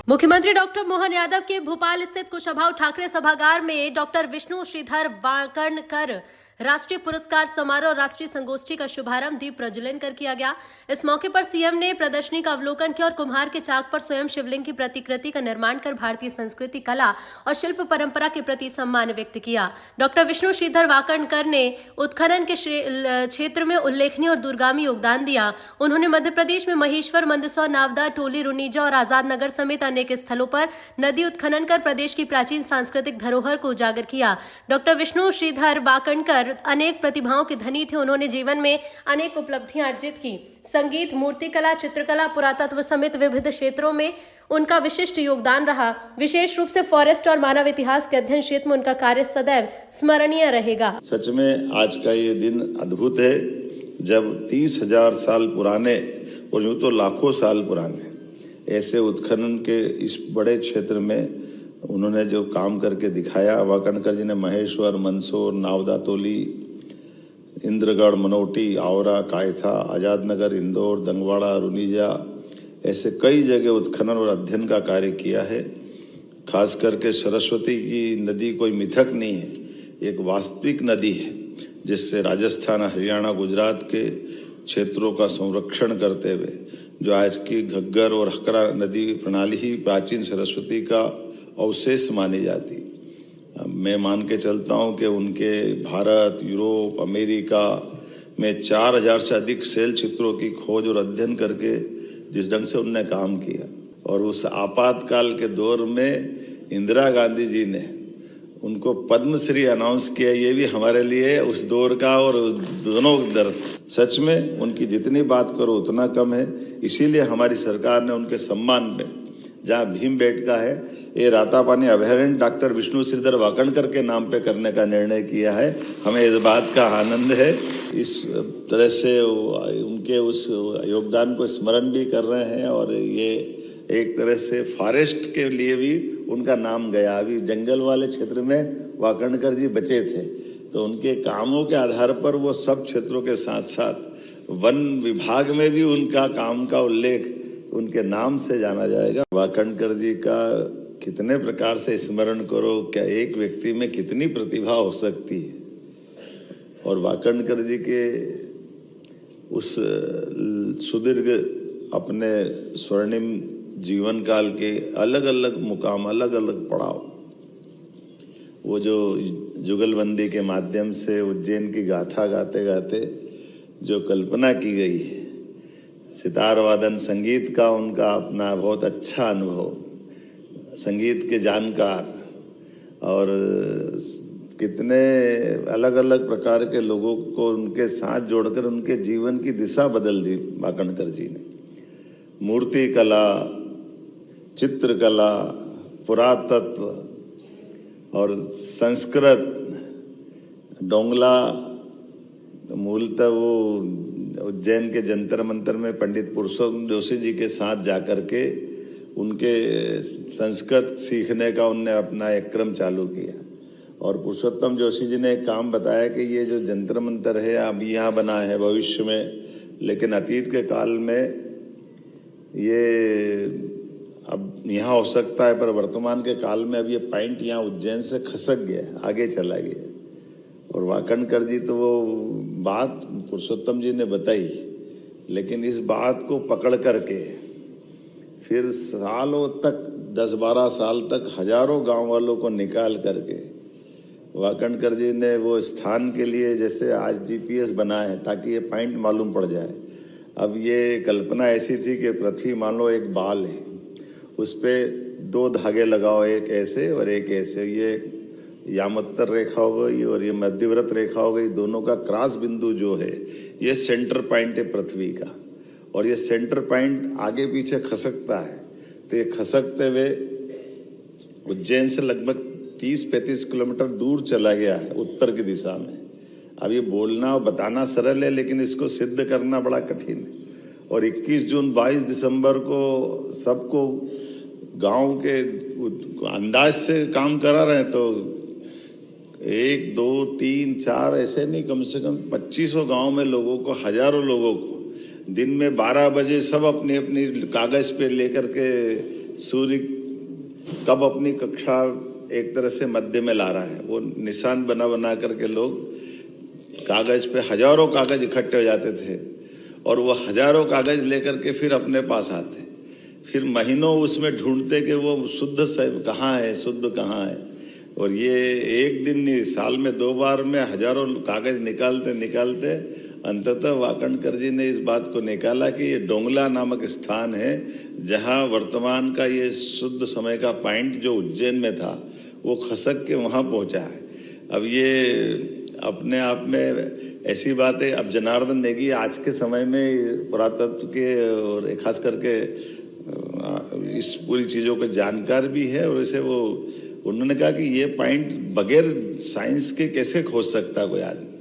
मुख्यमंत्री डॉक्टर मोहन यादव के भोपाल स्थित कुशाभाऊ ठाकरे सभागार में डॉक्टर विष्णु श्रीधर वाकणकर राष्ट्रीय पुरस्कार समारोह राष्ट्रीय संगोष्ठी का शुभारंभ दीप प्रज्वलन कर किया गया। इस मौके पर सीएम ने प्रदर्शनी का अवलोकन किया और कुम्हार के चाक पर स्वयं शिवलिंग की प्रतिकृति का निर्माण कर भारतीय संस्कृति, कला और शिल्प परंपरा के प्रति सम्मान व्यक्त किया। डॉक्टर विष्णु श्रीधर वाकणकर ने उत्खनन के क्षेत्र में उल्लेखनीय और दूरगामी योगदान दिया। उन्होंने मध्य प्रदेश में महेश्वर, मंदसौर, नावदा, टोली, रुनीजा और आजाद नगर समेत अनेक स्थलों पर नदी उत्खनन कर प्रदेश की प्राचीन सांस्कृतिक धरोहर को उजागर किया। डॉक्टर विष्णु श्रीधर वाकणकर अनेक प्रतिभाओं के धनी थे। उन्होंने जीवन में अनेक उपलब्धियां अर्जित की। संगीत, मूर्तिकला, चित्रकला, पुरातत्व समेत विविध क्षेत्रों में उनका विशिष्ट योगदान रहा। विशेष रूप से फॉरेस्ट और मानव इतिहास के अध्ययन क्षेत्र में उनका कार्य सदैव स्मरणीय रहेगा। सच में आज का ये दिन अद्भुत है, जब 30,000 साल पुराने और यूं तो लाखों साल पुराने ऐसे उत्खनन के इस बड़े क्षेत्र में उन्होंने जो काम करके दिखाया। वाकणकर जी ने महेश्वर, मंदसौर, नावदा, टोली, इंद्रगढ़, मनोटी, आवरा, कायथा, आजाद नगर, इंदौर, दंगवाड़ा, रुनीजा ऐसे कई जगह उत्खनन और अध्ययन का कार्य किया है। खास करके सरस्वती की नदी कोई मिथक नहीं है, एक वास्तविक नदी है जिससे राजस्थान, हरियाणा, गुजरात के क्षेत्रों का संरक्षण करते हुए जो आज की घग्गर और हकरा नदी प्रणाली ही प्राचीन सरस्वती का अवशेष मानी जाती। मैं मान के चलता हूँ कि उनके भारत, यूरोप, अमेरिका में 4,000 से अधिक शैल चित्रों की खोज और अध्ययन करके जिस ढंग से उनने काम किया, और उस आपातकाल के दौर में इंदिरा गांधी जी ने उनको पद्मश्री अनाउंस किया, ये भी हमारे लिए उस दौर का और उस दोनों दर्श। सच में उनकी जितनी बात करो उतना कम है। इसीलिए हमारी सरकार ने उनके सम्मान में जहाँ भीमबेटका है, ये रातापानी अभयारण्य डॉक्टर विष्णु श्रीधर वाकणकर के नाम पे करने का निर्णय किया है। हमें इस बात का आनंद है। इस तरह से उनके उस योगदान को स्मरण भी कर रहे हैं, और ये एक तरह से फॉरेस्ट के लिए भी उनका नाम गया। अभी जंगल वाले क्षेत्र में वाकणकर जी बचे थे, तो उनके कामों के आधार पर वो सब क्षेत्रों के साथ साथ वन विभाग में भी उनका काम का उल्लेख उनके नाम से जाना जाएगा। वाकणकर जी का कितने प्रकार से स्मरण करो, क्या एक व्यक्ति में कितनी प्रतिभा हो सकती है। और वाकणकर जी के उस सुदीर्घ अपने स्वर्णिम जीवन काल के अलग अलग मुकाम, अलग अलग पड़ाव, वो जो जुगलबंदी के माध्यम से उज्जैन की गाथा गाते गाते जो कल्पना की गई है, सितार वादन, संगीत का उनका अपना बहुत अच्छा अनुभव, संगीत के जानकार, और कितने अलग अलग प्रकार के लोगों को उनके साथ जोड़कर उनके जीवन की दिशा बदल दी वाकणकर जी ने। मूर्ति कला, चित्रकला, पुरातत्व और संस्कृत, डोंगला, मूलतः वो उज्जैन के जंतर मंतर में पंडित पुरुषोत्तम जोशी जी के साथ जाकर के उनके संस्कृत सीखने का उनने अपना एक क्रम चालू किया। और पुरुषोत्तम जोशी जी ने एक काम बताया कि ये जो जंतर मंतर है अब यहाँ बना है भविष्य में, लेकिन अतीत के काल में ये अब यहाँ हो सकता है, पर वर्तमान के काल में अब ये पॉइंट यहाँ उज्जैन से खसक गया, आगे चला गया। और वाकणकर जी तो वो बात पुरुषोत्तम जी ने बताई, लेकिन इस बात को पकड़ करके फिर सालों तक, 10-12 साल तक हजारों गांव वालों को निकाल करके वाकणकर जी ने वो स्थान के लिए, जैसे आज जीपीएस बनाए हैं ताकि ये पॉइंट मालूम पड़ जाए। अब ये कल्पना ऐसी थी कि पृथ्वी मान लो एक बाल है, उस पे 2 धागे लगाओ, एक ऐसे और एक ऐसे, ये यामोत्तर रेखा हो गई और ये मध्यव्रत रेखा हो गई, दोनों का क्रॉस बिंदु जो है ये सेंटर पॉइंट है पृथ्वी का, और ये सेंटर पॉइंट आगे पीछे खसकता है। तो ये खसकते हुए उज्जैन से लगभग 30-35 किलोमीटर दूर चला गया है उत्तर की दिशा में। अब ये बोलना और बताना सरल है, लेकिन इसको सिद्ध करना बड़ा कठिन है। और 21 जून 22 दिसंबर को सबको गांव के अंदाज से काम करा रहे हैं, तो 1, 2, 3, 4 ऐसे नहीं, कम से कम 2500 गांव में लोगों को, हजारों लोगों को दिन में 12 बजे सब अपनी अपनी कागज पे लेकर के सूर्य कब अपनी कक्षा एक तरह से मध्य में ला रहा है, वो निशान बना बना करके लोग कागज पे हजारों कागज इकट्ठे हो जाते थे और वो हजारों कागज लेकर के फिर अपने पास आते, फिर महीनों उसमें ढूंढते कि वो शुद्ध कहाँ है, शुद्ध कहाँ है। और ये एक दिन नहीं, साल में 2 बार में हजारों कागज निकालते निकालते अंततः वाकणकर जी ने इस बात को निकाला कि ये डोंगला नामक स्थान है जहाँ वर्तमान का ये शुद्ध समय का पॉइंट जो उज्जैन में था वो खसक के वहाँ पहुँचा है। अब ये अपने आप में ऐसी बात है। अब जनार्दन नेगी आज के समय में पुरातत्व के और खास करके इस पूरी चीज़ों के जानकार भी है और इसे वो उन्होंने कहा कि ये पॉइंट बगैर साइंस के कैसे खोज सकता कोई आदमी।